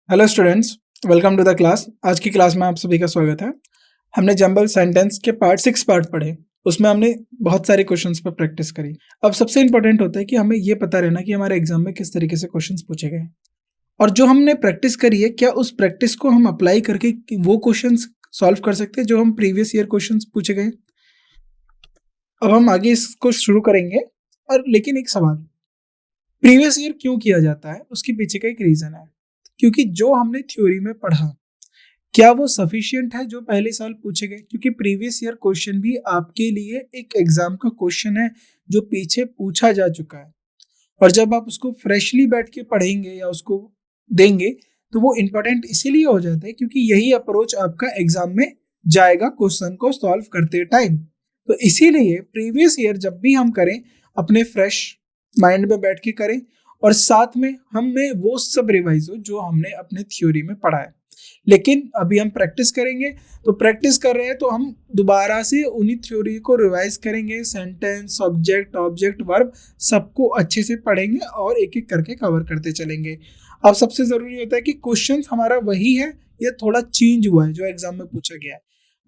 Hello students, welcome to the class. आज की class में आप सभी का स्वागत है। हमने जंबल सेंटेंस के पार्ट पढ़े। उसमें हमने बहुत सारे क्वेश्चंस पर प्रैक्टिस करी। अब सबसे इंपॉर्टेंट होता है कि हमें ये पता रहना कि हमारे एग्जाम में किस तरीके से क्वेश्चंस पूछे गए और जो हमने प्रैक्टिस करी है क्या उस प्रैक्टिस को हम अप्लाई करके वो क्वेश्चंस सॉल्व कर सकते हैं जो हम प्रीवियस ईयर क्वेश्चंस पूछे गए। अब हम आगे इसको शुरू करेंगे और लेकिन एक सवाल, प्रीवियस ईयर क्यों किया जाता है उसके पीछे का एक रीजन है। क्योंकि जो हमने थ्योरी में पढ़ा क्या वो सफिशिएंट है जो पहले साल पूछे गए, क्योंकि प्रीवियस ईयर क्वेश्चन भी आपके लिए एक एग्जाम का क्वेश्चन है जो पीछे पूछा जा चुका है। और जब आप उसको फ्रेशली बैठ के पढ़ेंगे या उसको देंगे तो वो इम्पोर्टेंट इसीलिए हो जाता है क्योंकि यही अप्रोच आपका एग्जाम में जाएगा क्वेश्चन को सॉल्व करते टाइम। तो इसीलिए प्रीवियस ईयर जब भी हम करें अपने फ्रेश माइंड में बैठ के करें और साथ में हमें वो सब रिवाइज हो जो हमने अपने थ्योरी में पढ़ा है। लेकिन अभी हम प्रैक्टिस करेंगे, तो प्रैक्टिस कर रहे हैं तो हम दोबारा से उन्हीं थ्योरी को रिवाइज करेंगे, सेंटेंस, सब्जेक्ट, ऑब्जेक्ट, वर्ब सबको अच्छे से पढ़ेंगे और एक एक करके कवर करते चलेंगे। अब सबसे जरूरी होता है कि क्वेश्चन हमारा वही है या थोड़ा चेंज हुआ है जो एग्जाम में पूछा गया है।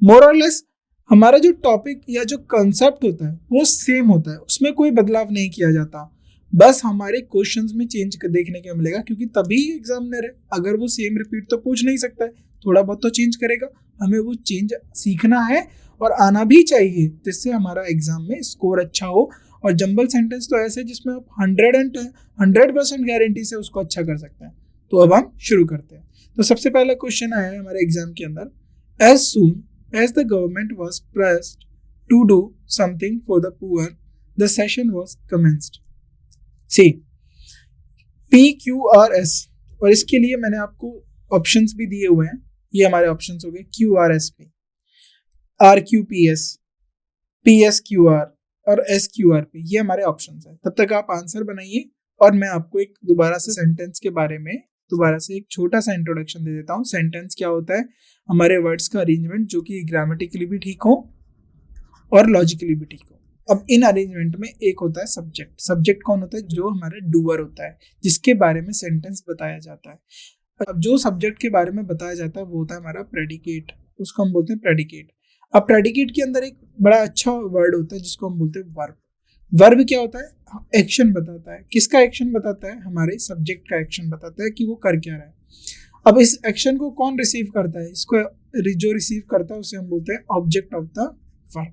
मोर और लेस हमारा जो टॉपिक या जो कंसेप्ट होता है वो सेम होता है, उसमें कोई बदलाव नहीं किया जाता। बस हमारे क्वेश्चंस में चेंज देखने को मिलेगा क्योंकि तभी एग्जामिनर है, अगर वो सेम रिपीट तो पूछ नहीं सकता है, थोड़ा बहुत तो चेंज करेगा। हमें वो चेंज सीखना है और आना भी चाहिए जिससे हमारा एग्जाम में स्कोर अच्छा हो। और जंबल सेंटेंस तो ऐसे जिसमें आप 100% गारंटी से उसको अच्छा कर सकते हैं। तो अब हम शुरू करते हैं। तो सबसे पहला क्वेश्चन आया है हमारे एग्जाम के अंदर, as soon as the government was pressed to do something for the poor the session was commenced. C PQRS, और इसके लिए मैंने आपको ऑप्शंस भी दिए हुए हैं। ये हमारे ऑप्शंस हो गए QRSP, RQPS, PSQR और SQRP। ये हमारे ऑप्शंस हैं। तब तक आप आंसर बनाइए और मैं आपको एक दोबारा से सेंटेंस के बारे में दोबारा से एक छोटा सा इंट्रोडक्शन दे देता हूँ। सेंटेंस क्या होता है? हमारे वर्ड्स का अरेंजमेंट जो कि ग्रामेटिकली भी ठीक हो और लॉजिकली भी ठीक हो। अब इन अरेंजमेंट में एक होता है सब्जेक्ट। सब्जेक्ट कौन होता है? जो हमारा डूअर होता है, जिसके बारे में सेंटेंस बताया जाता है। अब जो सब्जेक्ट के बारे में बताया जाता है वो होता है हमारा प्रेडिकेट, उसको हम बोलते हैं प्रेडिकेट। अब प्रेडिकेट के अंदर एक बड़ा अच्छा वर्ड होता है जिसको हम बोलते हैं वर्ब। वर्ब क्या होता है? एक्शन बताता है। किसका एक्शन बताता है? हमारे सब्जेक्ट का एक्शन बताता है कि वो कर क्या रहा है। अब इस एक्शन को कौन रिसीव करता है? इसको जो रिसीव करता है उसे हम बोलते हैं ऑब्जेक्ट ऑफ द वर्ब।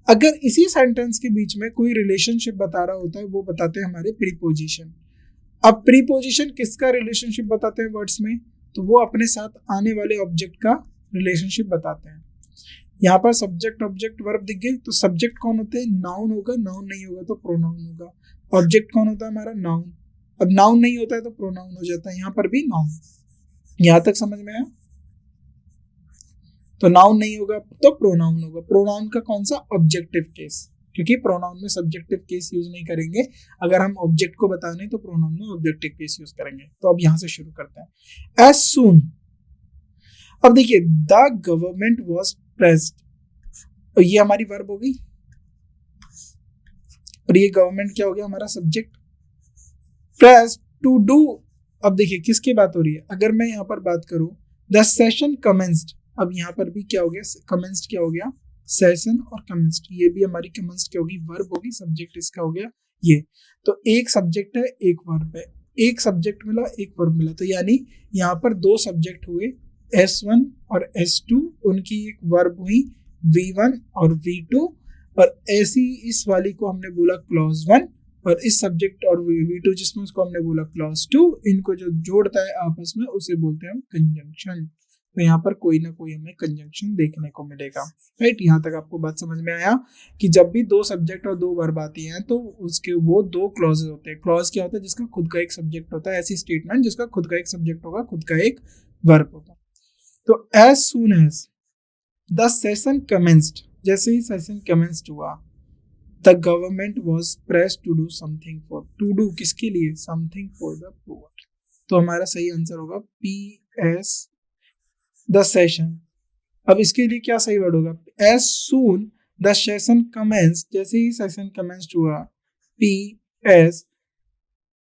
अगर इसी सेंटेंस के बीच में कोई रिलेशनशिप बता रहा होता है वो बताते हैं हमारे प्रीपोजिशन। अब प्रीपोजिशन किसका रिलेशनशिप बताते हैं वर्ड्स में? तो वो अपने साथ आने वाले ऑब्जेक्ट का रिलेशनशिप बताते हैं। यहाँ पर सब्जेक्ट ऑब्जेक्ट वर्ब दिख गए, तो सब्जेक्ट कौन होते हैं? नाउन होगा, नाउन नहीं होगा तो प्रोनाउन होगा। ऑब्जेक्ट कौन होता है हमारा? नाउन। अब नाउन नहीं होता है तो प्रोनाउन हो जाता है, यहाँ पर भी नाउन। यहाँ तक समझ में आया? तो नाउन नहीं होगा तो प्रोनाउन होगा। प्रोनाउन का कौन सा? ऑब्जेक्टिव केस, क्योंकि प्रोनाउन में सब्जेक्टिव केस यूज नहीं करेंगे। अगर हम ऑब्जेक्ट को बताने तो प्रोनाउन में ऑब्जेक्टिव केस यूज करेंगे। तो अब यहां से शुरू करते हैं। एज सून, अब देखिए द गवर्नमेंट वॉज प्रेस्ड, और ये हमारी वर्ब हो गई और ये गवर्नमेंट क्या हो गया? हमारा सब्जेक्ट। प्रेस्ड टू डू, अब देखिए किसकी बात हो रही है? अगर मैं यहाँ पर बात करूं द सेशन कमेंस्ड, अब यहाँ पर भी क्या हो गया? कमेंस्ड क्या हो गया? सेशन और कमेंस्ड, ये भी हमारी कमेंस्ड क्या होगी? वर्ब होगी। सब्जेक्ट इसका हो गया ये। तो एक सब्जेक्ट है, एक वर्ब है। एक सब्जेक्ट मिला, एक वर्ब मिला, तो यानी यहाँ पर दो सब्जेक्ट हुए, S1 और S2, उनकी एक वर्ब हुई V1 और V2। और ऐसी इस वाली को हमने बोला क्लॉज 1, और इस सब्जेक्ट और V2 जिसमें उसको हमने बोला क्लॉज 2, इनको जो जोड़ता है आपस में उसे बोलते हैं हम कंजंक्शन। तो यहाँ पर कोई ना कोई हमें कंजंक्शन देखने को मिलेगा। राइट, यहाँ तक आपको बात समझ में आया कि जब भी दो सब्जेक्ट और दो वर्ब आती हैं तो उसके वो दो क्लॉजेज होते हैं। क्लॉज क्या होता है? जिसका खुद का एक सब्जेक्ट होता है। ऐसी स्टेटमेंट जिसका खुद का एक सब्जेक्ट होगा, खुद का एक वर्ब होगा। तो as soon as the session commenced, जैसे ही सेशन कमेंस्ड हुआ, the government was pressed to do something for, to do किसके लिए? Something for the poor. तो हमारा सही आंसर होगा PS द सेशन। अब इसके लिए क्या सही वर्ड होगा? As soon the session commence, जैसे ही सेशन कमेंस्ड हुआ, PS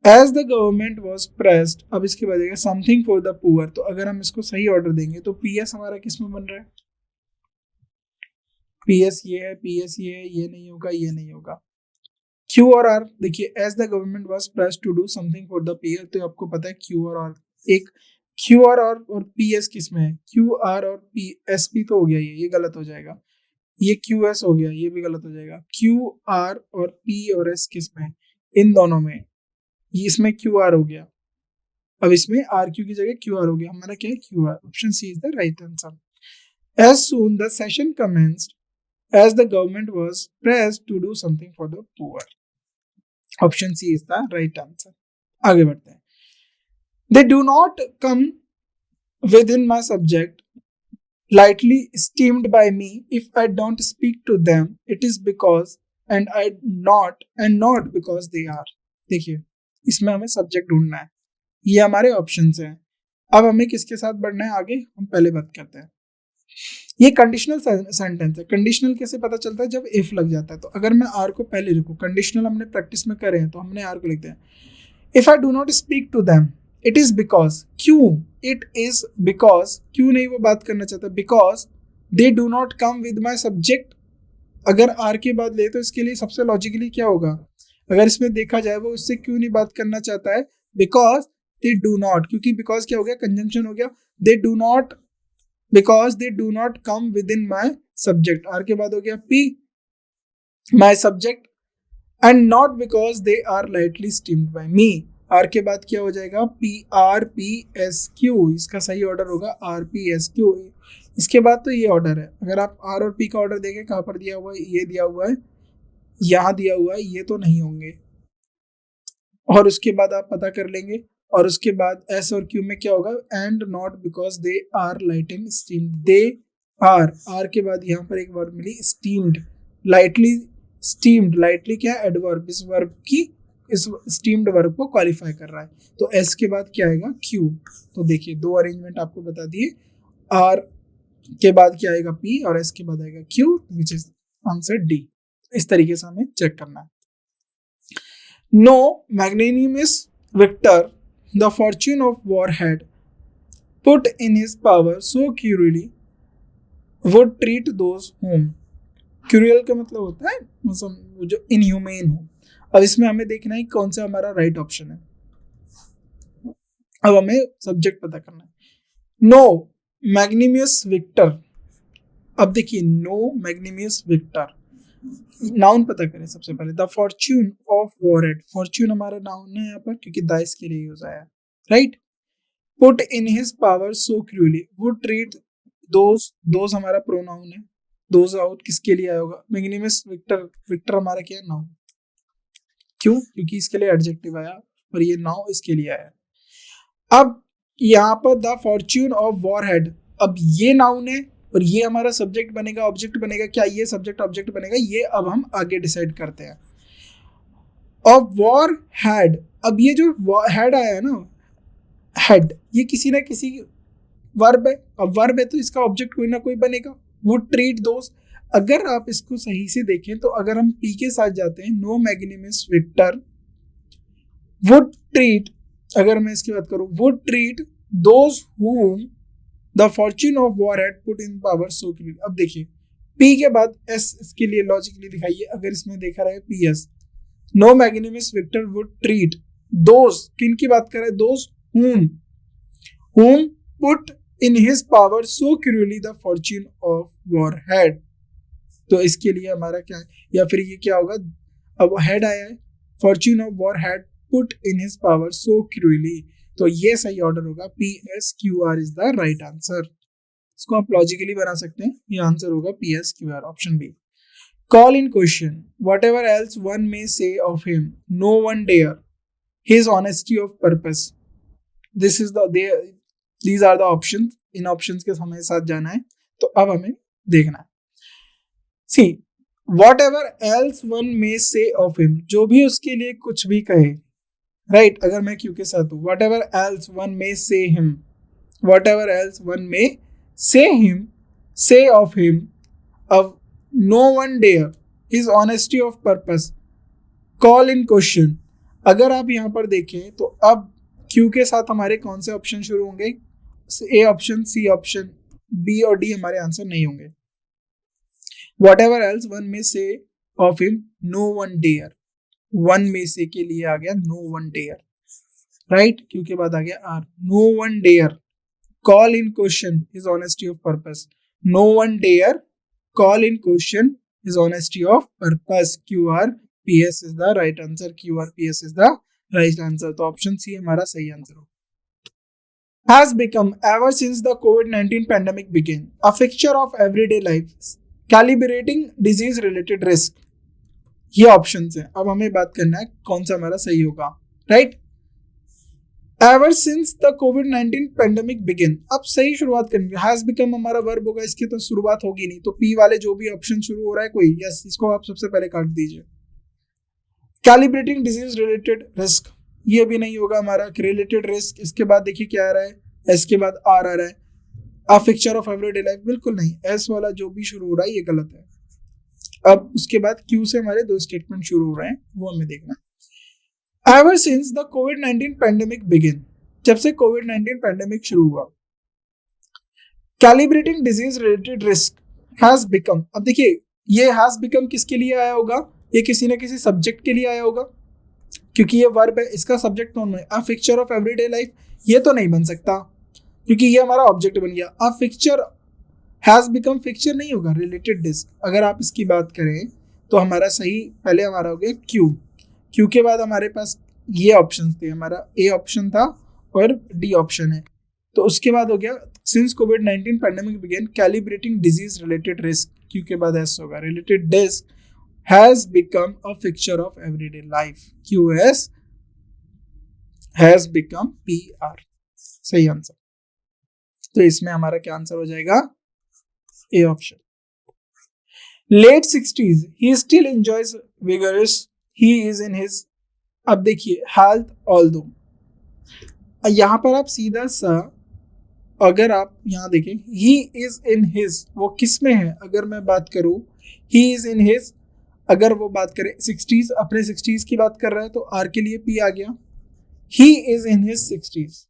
as the government was pressed, अब इसके बाद समथिंग फॉर द पुअर, तो अगर हम इसको सही ऑर्डर देंगे तो पी एस हमारा किस में बन रहा है, पी एस ये है, पी एस ये है, ये नहीं होगा, ये नहीं होगा। क्यू और आर देखिए, as the government was pressed to do something for the poor, तो आपको पता है क्यू और आर, एक क्यू आर और पी एस किस में है, क्यू आर और पी एस पी तो हो गया, ये गलत हो जाएगा, ये क्यू एस हो गया, ये भी गलत हो जाएगा। क्यू आर और पी और एस किस में है, इन दोनों में, इसमें क्यू आर हो गया, अब इसमें आर क्यू की जगह क्यू आर हो गया, हमारा क्या है Q R, option C is the right answer. As soon the session commenced as the government was pressed to do something for the poor, option C is the right answer. आगे बढ़ते हैं। They do not come within my subject lightly esteemed by me if I don't speak to them, it is because and not because they are। देखिए, इसमें हमें subject ढूंढना है, ये हमारे ऑप्शंस हैं। अब हमें किसके साथ बढ़ना है आगे, हम पहले बात करते हैं। ये कंडीशनल सेंटेंस है। कंडीशनल कैसे पता चलता है, जब इफ लग जाता है। तो अगर मैं आर को पहले लिखूं, कंडीशनल हमने प्रैक्टिस में करे हैं तो हमने आर को लिखते हैं, if I do not speak to them it is because, क्यों, इट इज बिकॉज, क्यों नहीं वो बात करना चाहता, because they do not come with my subject. अगर आर के बाद ले तो इसके लिए सबसे लॉजिकली क्या होगा, अगर इसमें देखा जाए वो उससे क्यों नहीं बात करना चाहता है, बिकॉज दे डू नॉट, क्योंकि बिकॉज क्या हो गया, कंजंक्शन हो गया, they do not, because they do not come within my subject, R के बाद हो गया P my subject, and not because they are lightly esteemed by me, R के बाद क्या हो जाएगा, P R P S Q, इसका सही ऑर्डर होगा आर पी एस क्यू। इसके बाद तो ये ऑर्डर है, अगर आप आर और पी का ऑर्डर देखें, कहाँ पर दिया हुआ है, ये दिया हुआ है, यहाँ दिया हुआ है, ये तो नहीं होंगे, और उसके बाद आप पता कर लेंगे, और उसके बाद एस और क्यू में क्या होगा, and not because they are lightly esteemed, they R के बाद यहाँ पर एक वर्ड मिली स्टीम्ड, लाइटली स्टीम्ड, लाइटली क्या है, एडवर्ब, इस वर्ब की, इस स्टीम्ड वर्ब को क्वालिफाई कर रहा है, तो एस के बाद क्या आएगा, क्यू। तो देखिए दो अरेंजमेंट आपको बता दिए, आर के बाद क्या आएगा, पी, और एस के बाद आएगा Q, which is answer D. इस तरीके से हमें चेक करना है। No magnanimous victor the fortune of war had put in his power so cruelly would treat those whom, cruel का मतलब होता है मतलब जो इनह्यूमेन हो। अब इसमें हमें देखना है कौन सा हमारा राइट ऑप्शन है, अब हमें सब्जेक्ट पता करना है। नो मैग्निमियस विक्टर, अब देखिए नो मैग्निमियस विक्टर, नाउन पता करें सबसे पहले, the fortune of warhead, Fortune हमारा नाउन है यहाँ पर क्योंकि द इसके लिए यूज आया, right. Put in his power so cruelly, would treat those हमारा प्रोनाउन है, दोज आउट किसके लिए आया होगा, मैग्निमियस विक्टर, विक्टर हमारा क्या है, नाउन, क्यों, क्योंकि इसके लिए एडजेक्टिव आया और ये नाउ इसके लिए आया। अब यहाँ पर द फॉर्च्यून ऑफ वॉरहेड, अब ये नाउन है और ये हमारा सब्जेक्ट बनेगा, ऑब्जेक्ट बनेगा, क्या ये सब्जेक्ट ऑब्जेक्ट बनेगा, ये अब हम आगे डिसाइड करते हैं। ऑफ वॉर हैड, अब ये जो हैड आया है ना, हेड, ये किसी ना किसी वर्ब है, अब वर्ब है तो इसका ऑब्जेक्ट कोई ना कोई बनेगा, वुड ट्रीट दोस्त। अगर आप इसको सही से देखें तो अगर हम पी के साथ जाते हैं, no magnanimous victor would treat, अगर मैं इसकी बात करूं, would treat those whom the fortune of war had put in power so cruelly. अब देखिए पी के बाद एस, इसके लिए लॉजिकली दिखाइए, अगर इसमें देखा रहा है P S, no magnanimous victor would treat those, किन की बात कर रहे हैं, those whom put in his power so cruelly the fortune of war had। तो इसके लिए हमारा क्या है, या फिर ये क्या होगा, अब हेड आया है, fortune of war had put in his power so cruelly, तो ये सही ऑर्डर होगा, P S Q R is the right answer. इसको आप लॉजिकली बना सकते हैं, ये आंसर होगा P S Q R, option B. Call in question whatever else one may say of him no one dare his honesty of purpose, this is these are the option, इन options के हमें साथ जाना है, तो अब हमें देखना है। C whatever else one may say of him, जो भी उसके लिए कुछ भी कहे, राइट, अगर मैं क्यू के साथ हूं, whatever else one may say him, whatever else one may say him, say of him, अब no one dare his honesty of purpose, call in question, अगर आप यहाँ पर देखें तो अब क्यू के साथ हमारे कौन से ऑप्शन शुरू होंगे? A option, C option, B और डी हमारे आंसर नहीं होंगे. Whatever else one may say of him, no one dare. One में से के लिए आ गया no one dare, right? Q के बाद आ गया are. no one dare call in question his honesty of purpose. no one dare call in question his honesty of purpose. QRPS is the right answer. QRPS is the right answer. तो option C हमारा सही answer हो. Has become ever since the COVID-19 pandemic began a fixture of everyday life, calibrating disease related risk. ये options हैं. अब हमें बात करना है कौन सा हमारा सही होगा, राइट? एवर सिंस द कोविड-19 पेंडेमिक बिगिन. अब सही शुरुआत करनी है. हैज बिकम हमारा वर्ब होगा, इसकी तो शुरुआत होगी नहीं, तो पी वाले जो भी ऑप्शन शुरू हो रहा है कोई, यस, इसको आप सबसे पहले काट दीजिए. कैलिब्रेटिंग डिजीज रिलेटेड रिस्क, ये भी नहीं होगा हमारा. रिलेटेड रिस्क, इसके बाद देखिए क्या आ रहा है, एस के बाद आर आ रहा है. अ फिक्चर ऑफ एवरीडे लाइफ, बिल्कुल नहीं. एस वाला जो भी शुरू हो रहा है ये गलत है. अब उसके बाद क्यू से हमारे दो स्टेटमेंट शुरू हो रहे हैं, वो हमें देखना है. एवर सिंस द कोविड-19 पेंडेमिक बिगिन, जब से कोविड-19 पेंडेमिक शुरू हुआ, calibrating disease related risk has become. अब देखिए ये हैज बिकम किसके लिए आया होगा? ये किसी न किसी सब्जेक्ट के लिए आया होगा, क्योंकि ये वर्ब है, इसका सब्जेक्ट कौन है? अ फिक्चर ऑफ एवरीडे लाइफ, ये तो नहीं बन सकता क्योंकि ये हमारा ऑब्जेक्ट बन गया. अ फिक्चर हैज बिकम फिक्चर नहीं होगा. रिलेटेड डिस्क, अगर आप इसकी बात करें तो हमारा सही पहले हमारा हो गया क्यू. क्यू के बाद हमारे पास ये ऑप्शन थे, हमारा ए ऑप्शन था और डी ऑप्शन है. तो उसके बाद हो गया सिंस कोविड-19 pandemic began calibrating disease related risk. Q के बाद एस होगा. Related disk has become a fixture of everyday life. QS has become PR. सही आंसर. तो इसमें हमारा क्या आंसर हो जाएगा? A option. Late 60s he still enjoys vigorous, he is in his. अब देखिए हेल्थ ऑल्दो, यहां पर आप सीधा सा अगर आप यहां देखें ही इज इन हिज, वो किस में है? अगर मैं बात करूं ही इज इन हिज, अगर वो बात करें 60s, अपने 60s की बात कर रहा है तो आर के लिए पी आ गया. ही इज इन हिज 60s.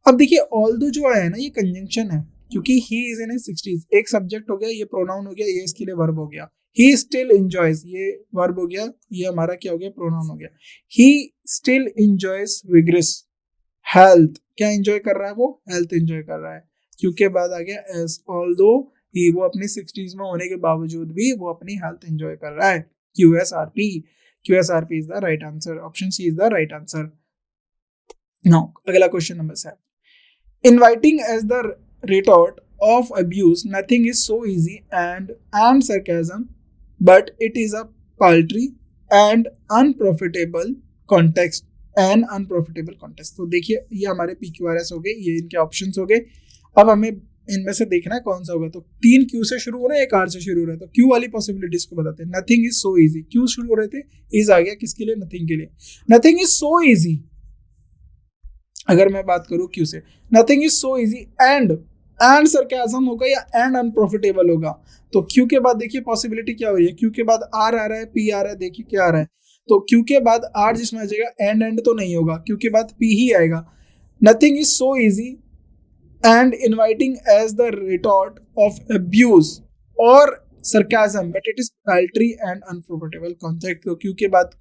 अब देखिए ऑल्दो जो आया है ना, ये कंजंक्शन है, क्योंकि ही इज इन हिज 60s. एक सब्जेक्ट हो गया, ये प्रोनाउन हो गया, ये इसके लिए वर्ब हो गया. ही स्टिल एंजॉयज, ये वर्ब हो गया, ये हमारा क्या हो गया? प्रोनाउन हो गया. ही स्टिल एंजॉयज विग्रेस हेल्थ. क्या एंजॉय कर रहा है? वो हेल्थ एंजॉय कर रहा है. क्यू के बाद आ गया एस. ऑल्दो ही, वो अपनी 60s में होने के बावजूद भी वो अपनी हेल्थ एंजॉय कर रहा है. QSRP. QSRP is the right answer. Option C is the right answer. Now अगला question number 7. Inviting as the retort of abuse, nothing is so easy and sarcasm, but it is a paltry and unprofitable context. An unprofitable context. तो देखिए ये हमारे PQRS हो गए, ये इनके options हो गए. अब हमें इनमें से देखना है कौन सा होगा. तो 3 Q से शुरू हो रहे हैं, एक R से शुरू हो रहा है. तो Q वाली पॉसिबिलिटीज को बताते हैं. Nothing is so easy. Q शुरू हो रहे थे, इज आ गया किसके लिए? नथिंग के लिए. Nothing is so easy. अगर मैं बात करूं क्यू से, nothing is so easy and sarcasm होगा या एंड अनप्रॉफिटेबल होगा. तो क्यू के बाद देखिए पॉसिबिलिटी क्या हो रही है. क्यू के बाद आर आ रहा है, पी आ रहा है. देखिए क्या आ रहा है. तो क्यू के बाद आर जिसमें आ जाएगा, एंड तो नहीं होगा. क्यू के बाद पी ही आएगा. Nothing is so easy and inviting as the retort of abuse और sarcasm, but it is paltry and unprofitable concept. तो क्यू के बाद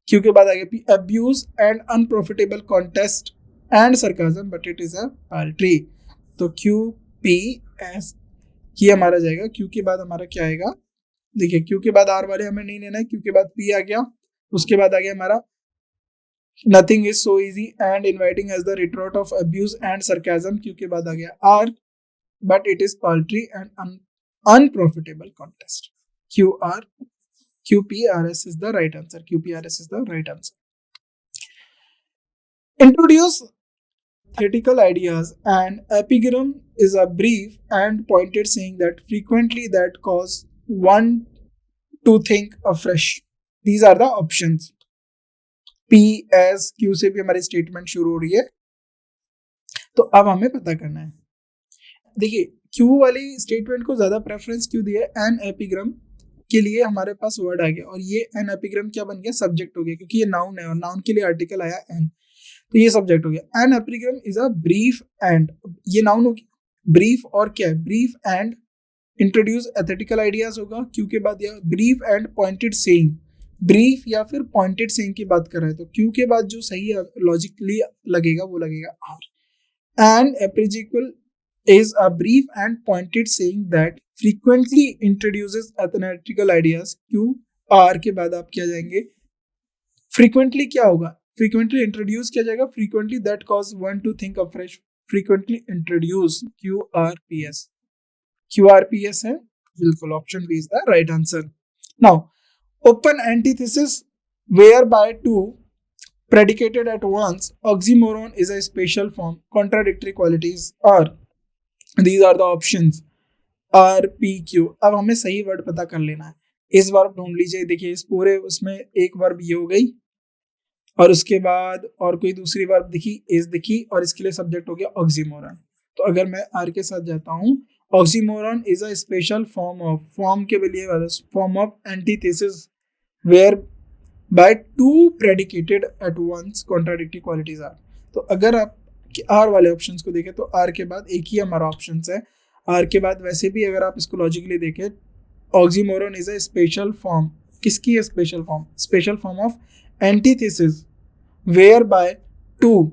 क्यू के बाद आ गया P. Abuse and unprofitable contest and sarcasm, but it is a paltry. तो QPS ये हमारा जाएगा. क्यू के बाद हमारा क्या आएगा? देखिए क्यू के बाद आर वाले हमें नहीं लेना है. क्यू के बाद पी आ गया. उसके बाद आ गया हमारा nothing is so easy and inviting as the retort of abuse and sarcasm. Q के बाद आ गया R, but it is paltry and unprofitable contest. QPRS is the right answer. QPRS is the right answer. Introduce theoretical ideas. An epigram is a brief and pointed saying that frequently that cause one to think afresh. These are the options. P, S, Q से भी हमारी statement शुरू हो रही है. तो अब हमें पता करना है. देखिए Q वाली स्टेटमेंट को ज्यादा प्रेफरेंस क्यों दिया है? एन एपिग्राम के लिए हमारे पास वर्ड आ गया और ये एन एपिग्राम क्या बन गया, सब्जेक्ट हो गया, क्योंकि ये नाउन है और नाउन के लिए आर्टिकल आया एन, तो ये सब्जेक्ट हो गया। An epigram is a brief and, ये नाउन हो गया, ब्रीफ और क्या है, brief and introduce ethical ideas होगा, क्यू के बाद या brief and pointed saying, brief या फिर पॉइंटेड सेइंग की बात कर रहे हैं तो क्यू के बाद जो सही लॉजिकली लगेगा वो लगेगा आर। एन एपिजिकल is a brief and pointed saying that frequently introduces athetical ideas। Q R के बाद आप क्या जाएंगे, frequently क्या होगा, frequently introduce किया जाएगा, frequently that cause one to think afresh, frequently introduce, QRPS, QRPS है बिल्कुल, option B is the right answer। Now open antithesis whereby two predicated at once, oxymoron is a special form, contradictory qualities are, these are the options R P Q। अब हमें सही word पता कर लेना है, इस वर्ब ढूंढ लीजिए, देखिए इस पूरे उसमें एक वर्ब ये हो गई और उसके बाद और कोई दूसरी वर्ब दिखी, इज दिखी, और इसके लिए सब्जेक्ट हो गया ऑक्सीमोरन। तो अगर मैं आर के साथ जाता हूँ, oxymoron is a special form of, form के लिए form of antithesis whereby two predicated at once contradictory qualities are. तो अगर आप आर वाले ऑप्शंस को देखें तो आर के बाद एक ही हमारा ऑप्शन है, आर के बाद वैसे भी अगर आप इसको लॉजिकली देखें, oxymoron is a special form, किसकी है special form, special form of antithesis whereby two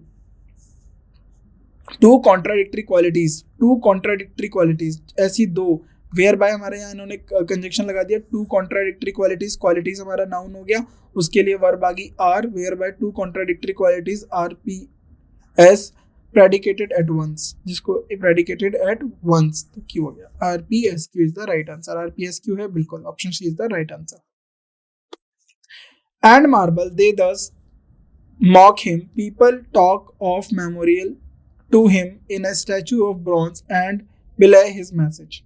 contradictory qualities, two contradictory qualities, ऐसी दो, वेयर बाय हमारे यहाँ इन्होंने कंजक्शन लगा दिया, टू कॉन्ट्राडिक्टरी क्वालिटीज, क्वालिटीज हमारा नाउन हो गया, उसके लिए वर्ब आ गई are, whereby two contradictory qualities are P S predicated at once, जिसको predicated at once, तो क्यू हो गया, RPSQ is the right answer, RPSQ है बिल्कुल, option C is the right answer। And marvel they thus mock him, people talk of memorial to him in a statue of bronze and belie his message।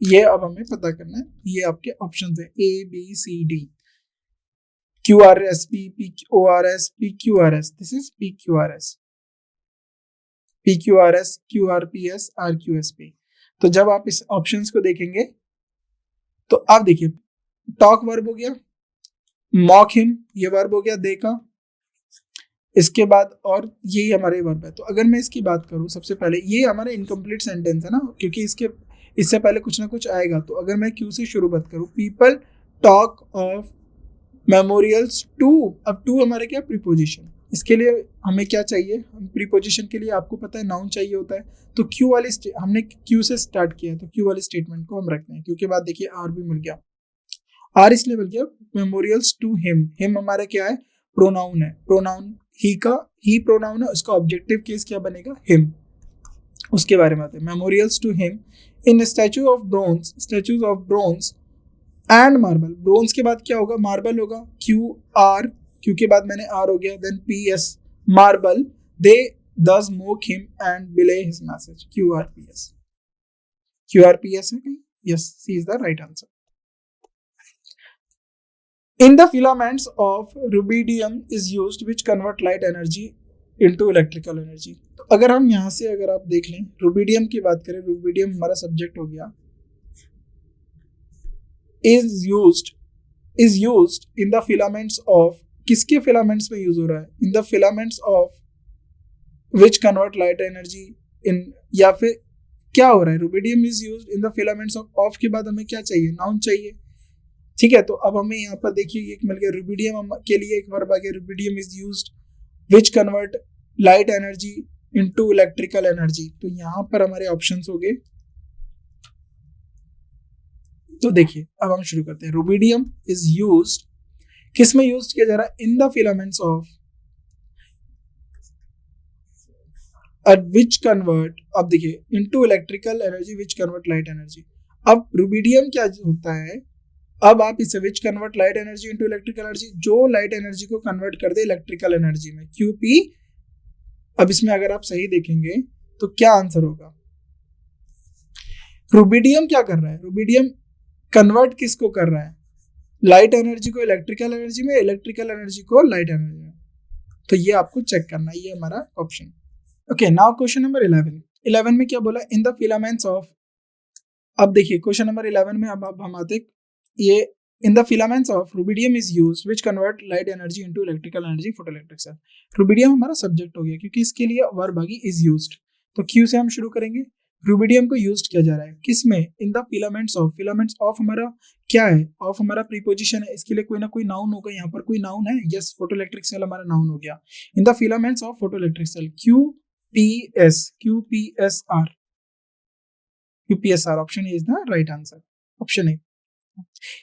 ये अब हमें पता करना है, ये आपके ऑप्शन है A B C D, QRS P QRS P QRS, this is P QRS, PQRS QRPS RQSP। तो जब आप इस ऑप्शंस को देखेंगे तो आप देखिए, टॉक वर्ब हो गया, मॉक हिम ये वर्ब हो गया, देखा, इसके बाद और यही हमारे वर्ब है। तो अगर मैं इसकी बात करूं, सबसे पहले ये हमारा इनकम्प्लीट सेंटेंस है ना, क्योंकि इससे पहले कुछ ना कुछ आएगा। तो अगर मैं क्यू से शुरू बात करूं, people talk of memorials to, अब टू हमारे क्या प्रीपोजिशन, इसके लिए हमें क्या चाहिए, हम प्रीपोजिशन के लिए आपको पता है नाउन चाहिए होता है, तो क्यू वाली हमने क्यू से स्टार्ट किया, तो क्यू वाली स्टेटमेंट को हम रखते हैं, क्यू के बाद देखिए आर भी मिल गया, आर इसलिए मिल गया, मेमोरियल्स टू हिम, हिम हमारा क्या है, प्रोनाउन है, प्रोनाउन ही का, ही प्रोनाउन है, उसका ऑब्जेक्टिव केस क्या बनेगा, हिम, उसके बारे में आते हैं, memorials to him in statue of bronze, statues of bronze and marble, bronze के बाद क्या होगा, मार्बल होगा, क्यू आर, क्यू के बाद मैंने आर हो गया, then P S, marble, they thus mock him and belay his message, QRPS, QRPS है कहीं, yes, C is the right answer। In the filaments of rubidium is used which convert light energy into electrical energy। तो अगर हम यहाँ से अगर आप देख लें, रुबिडियम की बात करें, रुबिडियम हमारा सब्जेक्ट हो गया, is used in the filaments of, किसके फिलामेंट्स में यूज हो रहा है, इन the filaments of which convert light energy in, या फिर क्या हो रहा है, rubidium is used in the filaments of के बाद हमें क्या चाहिए, नाउन चाहिए, ठीक है। तो अब हमें यहाँ पर देखिए एक मिल गया, रुबिडियम के लिए एक वर्ब आ गया, rubidium is used which convert light energy into electrical energy. तो यहाँ पर हमारे ऑप्शंस हो गए, तो देखिए अब हम शुरू करते हैं। रुबिडियम इज यूज्ड, किस में यूज किया जा रहा है, इन the filaments of which convert, अब देखिए into electrical energy which convert light energy. अब रुबिडियम क्या होता है, अब आप इसे which convert light energy into electrical energy, जो लाइट एनर्जी को कन्वर्ट कर दे इलेक्ट्रिकल एनर्जी में, QP। अब इसमें अगर आप सही देखेंगे तो क्या आंसर होगा, रुबिडियम क्या कर रहा है, रुबिडियम कन्वर्ट किसको कर रहा है, लाइट एनर्जी को इलेक्ट्रिकल एनर्जी में, इलेक्ट्रिकल एनर्जी को लाइट एनर्जी में। तो ये आपको चेक करना है, ये हमारा option. Okay, now question number 11 में क्या बोला, इन द फिलामेंट्स ऑफ, अब देखिए क्वेश्चन नंबर 11 में अब हम आते, ये In the filaments of rubidium is used which convert light energy into electrical energy photoelectric cell. Rubidium हमारा सब्जेक्ट हो गया क्योंकि इसके लिए वर्ब आ गई is used. तो Q से हम शुरू करेंगे. रुबिडियम को यूज किया जा रहा है किसमें? इन the filaments of. Filaments of हमारा क्या है? ऑफ हमारा प्रीपोजिशन है, इसके लिए कोई ना कोई नाउन होगा. यहाँ पर कोई नाउन है? यस, फोटोइलेक्ट्रिक सेल हमारा नाउन हो गया. In the filaments of photoelectric cell QPSR option is the right answer. Option A.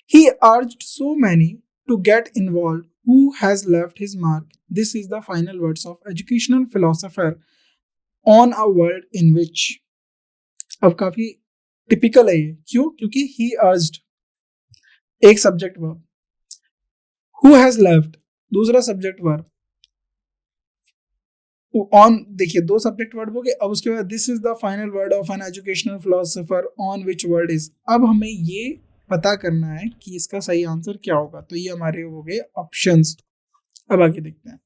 He urged so many to get involved who has left his mark. This is the final words of educational philosopher on a world in which. अब काफी typical है ये. क्यों? क्योंकि he urged एक subject verb, who has left दूसरा subject verb, on देखिए दो सब्जेक्ट वर्ड हो गए. अब उसके बाद this is the final word of an educational philosopher on which word is. अब हमें ये पता करना है कि इसका सही आंसर क्या होगा. तो ये हमारे हो गए ऑप्शंस. अब आगे देखते हैं.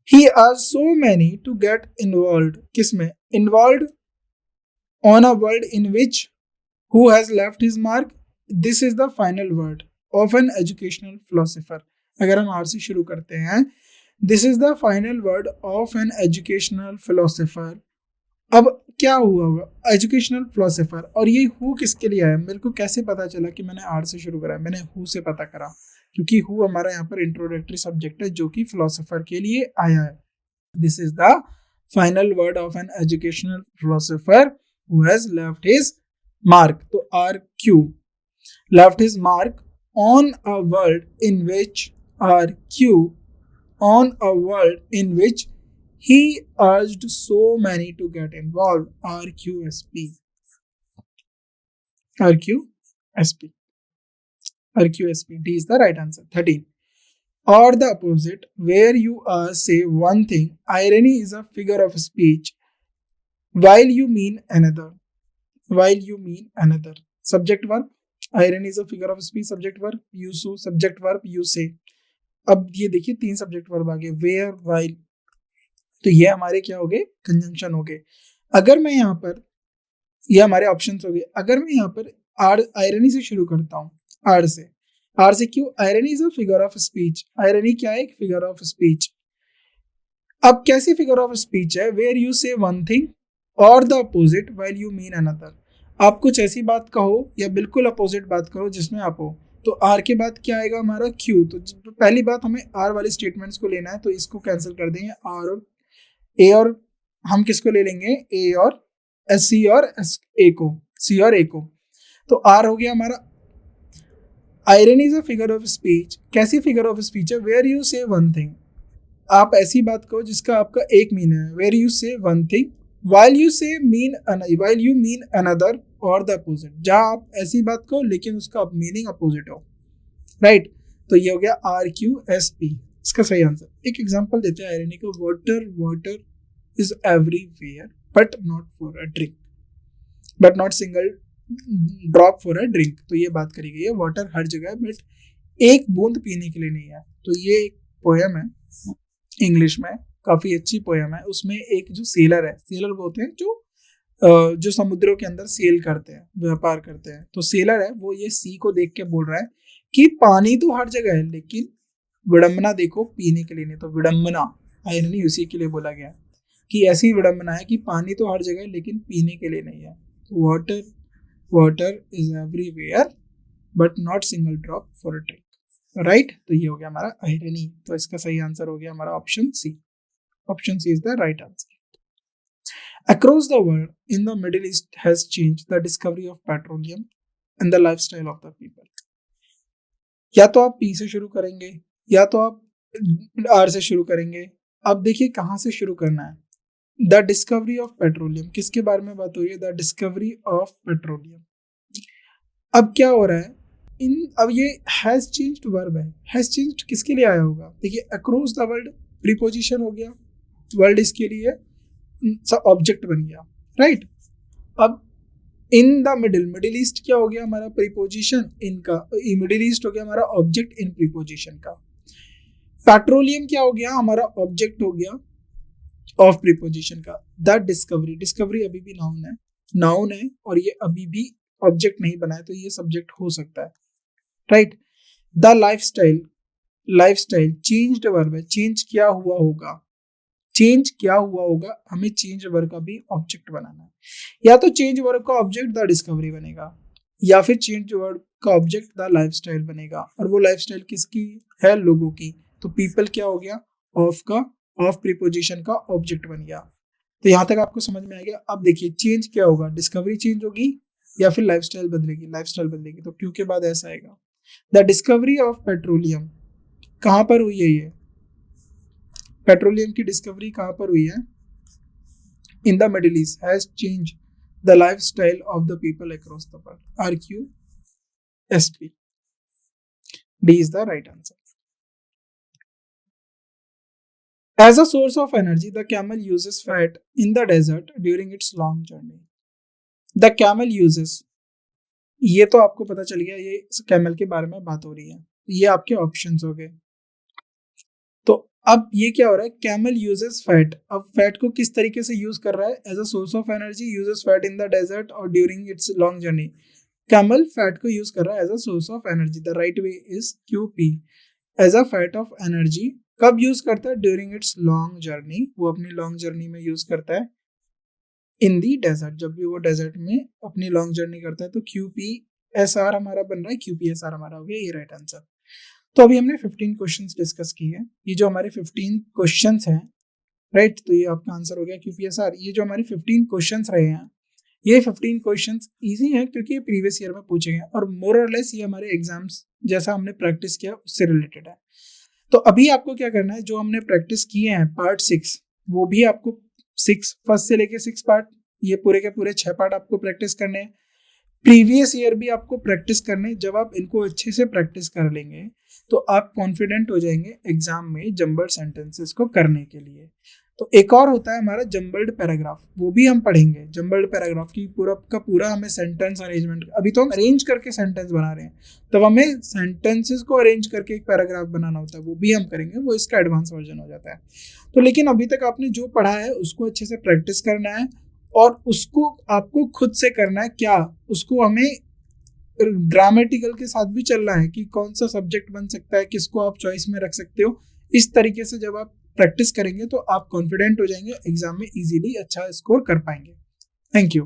He are so many to get involve. किसमें? Involve on a world in which who has left his mark. This is the final word of an educational philosopher. अगर हम आर से शुरू करते हैं, this is the final word of an educational philosopher. अब क्या हुआ होगा? Educational philosopher. और ये हु किसके लिए आया? मेरे को कैसे पता चला कि मैंने आर से शुरू करा? मैंने हु से पता करा, क्योंकि हु हमारा यहाँ पर इंट्रोडक्टरी सब्जेक्ट है जो कि फिलोसोफर के लिए आया है. This is the final word of an educational philosopher who has left his mark. तो R Q, left his mark on a world in which, R Q on a world in which he urged so many to get involved. RQSP. D is the right answer. 13. Or the opposite, where you say one thing, irony is a figure of speech while you mean another. Subject verb, irony is a figure of speech. Subject verb, you so. Subject verb, you say. अब ये देखिए तीन subject verb आ गए, where, while. तो ये हमारे क्या हो गए? कंजंक्शन हो गए. अगर मैं यहाँ पर, ये हमारे ऑप्शंस हो गए. अगर मैं यहाँ पर आयरनी से शुरू करता हूँ, आर से क्यों? Irony is a figure of speech. Irony क्या है? एक फिगर ऑफ स्पीच. अब कैसी फिगर ऑफ स्पीच है? वेयर यू से वन थिंग और the opposite while you mean another. आप कुछ ऐसी बात कहो या बिल्कुल अपोजिट बात करो जिसमें आप हो. तो आर के बाद क्या आएगा हमारा? क्यू. तो पहली बात हमें आर वाले स्टेटमेंट्स को लेना है, तो इसको कैंसिल कर देंगे. आर और ए, और हम किसको ले लेंगे? ए और एस, सी और एस, ए को, सी और ए को. तो आर हो गया हमारा. Irony is a figure of speech. कैसी फिगर ऑफ स्पीच है? वेयर यू से वन थिंग. आप ऐसी बात कहो जिसका आपका एक मीन है. वेयर यू से one thing while you mean another or the opposite. जहाँ आप ऐसी बात कहो लेकिन उसका मीनिंग अपोजिट हो. राइट. तो ये हो गया RQSP. इसका सही आंसर. एक एग्जांपल देते हैं आयरनी को. Water is everywhere but not for a drink, but not single drop for a drink. तो ये बात करी गई है, वाटर हर जगह है बट एक बूंद पीने के लिए नहीं है. तो ये एक पोयम है इंग्लिश में, काफी अच्छी पोयम है. उसमें एक जो सेलर है, सेलर वो होते हैं जो समुद्रों के अंदर सेल करते हैं, व्यापार करते हैं. तो सेलर है वो ये सी को देख के बोल रहा है कि पानी तो हर जगह है लेकिन विडंबना देखो पीने के लिए नहीं. तो विडंबना आयरनी उसी के लिए बोला गया कि ऐसी विडंबना है कि पानी तो हर जगह है लेकिन पीने के लिए नहीं है. Water is everywhere but not single drop for a drink. Right. तो ये हो गया हमारा आयरनी. तो इसका सही आंसर हो गया हमारा option C. Option C is the right answer. Across the world, in the Middle East has changed the discovery of petroleum and the lifestyle of the people. या तो आप P से शुरू करेंगे या तो आप R से शुरू करेंगे. अब देखिए कहाँ से शुरू करना है. The discovery of petroleum. किसके बारे में बात हो रही है? The discovery of petroleum. अब क्या हो रहा है? अब ये has changed verb है. Has changed किसके लिए आया होगा? देखिए across the world प्रीपोजिशन हो गया, वर्ल्ड इसके लिए ऑब्जेक्ट बन गया. राइट. अब इन द मिडिल ईस्ट क्या हो गया हमारा? प्रीपोजिशन. इनका मिडिल ईस्ट हो गया हमारा ऑब्जेक्ट इन प्रीपोजिशन का. पेट्रोलियम क्या हो गया? हमारा ऑब्जेक्ट हो गया ऑफ प्रीपोजिशन का. द डिस्कवरी अभी भी नाउन है और ये अभी भी ऑब्जेक्ट नहीं बना है, तो ये सब्जेक्ट हो सकता है. Right. The lifestyle, lifestyle changed verb है, चेंज क्या हुआ होगा, चेंज क्या हुआ होगा, हमें चेंज वर्ब का भी ऑब्जेक्ट बनाना है। या तो चेंज वर्ब का ऑब्जेक्ट द डिस्कवरी बनेगा, या फिर चेंज वर्ब का ऑब्जेक्ट द लाइफस्टाइल बनेगा। और वो लाइफस्टाइल किसकी है, लोगों की। तो पीपल क्या हो गया, ऑफ का, ऑफ प्रीपोजिशन का ऑब्जेक्ट बन गया। तो यहाँ तक आपको समझ में आ गया। अब देखिए चेंज क्या होगा, डिस्कवरी चेंज होगी या फिर लाइफस्टाइल बदलेगी, लाइफस्टाइल बदलेगी। तो क्यों के बाद ऐसा आएगा, द डिस्कवरी ऑफ पेट्रोलियम कहाँ पर हुई है, ये पेट्रोलियम की डिस्कवरी कहाँ पर हुई है, in the middle east, has change the lifestyle of the people across the world. RQSP, D is the right answer. As a source of energy, the camel uses fat in the desert during its long journey. The camel uses, ये तो आपको पता चल गया, ये camel के बारे में बात हो रही है। ये आपके ऑप्शंस हो गए। तो अब ये क्या हो रहा है, कैमल यूजेस फैट। अब फैट को किस तरीके से यूज कर रहा है, as a source of energy, uses fat in the desert और during its long journey. Camel fat को यूज कर रहा है as a source of energy. The right way is QP, as a fat of energy. कब use करता है, during its long journey, वो अपनी लॉन्ग जर्नी में यूज करता है। इन दी डेजर्ट, जब भी वो डेजर्ट में अपनी लॉन्ग जर्नी करता है। तो QPSR हमारा बन रहा है, QPSR हमारा हो गया ये राइट आंसर। तो अभी हमने 15 क्वेश्चंस डिस्कस किए हैं। ये जो हमारे 15 क्वेश्चंस हैं, राइट, तो ये आपका आंसर हो गया QPSR। ये जो हमारे 15 क्वेश्चंस रहे हैं, ये 15 क्वेश्चंस इजी हैं क्योंकि ये प्रीवियस ईयर में पूछे गए और मोर और लेस ये हमारे एग्जाम्स जैसा हमने प्रैक्टिस किया उससे रिलेटेड है। तो अभी आपको क्या करना है, जो हमने प्रैक्टिस किए हैं पार्ट 6, वो भी आपको 6 फर्स्ट से लेके 6 पार्ट, ये पूरे के पूरे 6 पार्ट आपको प्रैक्टिस करने हैं। प्रीवियस ईयर भी आपको प्रैक्टिस करने। जब आप इनको अच्छे से प्रैक्टिस कर लेंगे तो आप कॉन्फिडेंट हो जाएंगे एग्जाम में जंबल्ड सेंटेंसेस को करने के लिए। तो एक और होता है हमारा जंबल्ड पैराग्राफ, वो भी हम पढ़ेंगे। जंबल्ड पैराग्राफ की पूरा का पूरा हमें सेंटेंस अरेंजमेंट, अभी तो हम अरेंज करके सेंटेंस बना रहे हैं, तब हमें सेंटेंसेस को अरेंज करके एक पैराग्राफ बनाना होता है, वो भी हम करेंगे। वो इसका एडवांस वर्जन हो जाता है। तो लेकिन अभी तक आपने जो पढ़ा है उसको अच्छे से प्रैक्टिस करना है और उसको आपको खुद से करना है। क्या, उसको हमें ग्रामेटिकल के साथ भी चलना है कि कौन सा सब्जेक्ट बन सकता है, किसको आप चॉइस में रख सकते हो। इस तरीके से जब आप प्रैक्टिस करेंगे तो आप कॉन्फिडेंट हो जाएंगे, एग्जाम में इजीली अच्छा स्कोर कर पाएंगे। Thank you.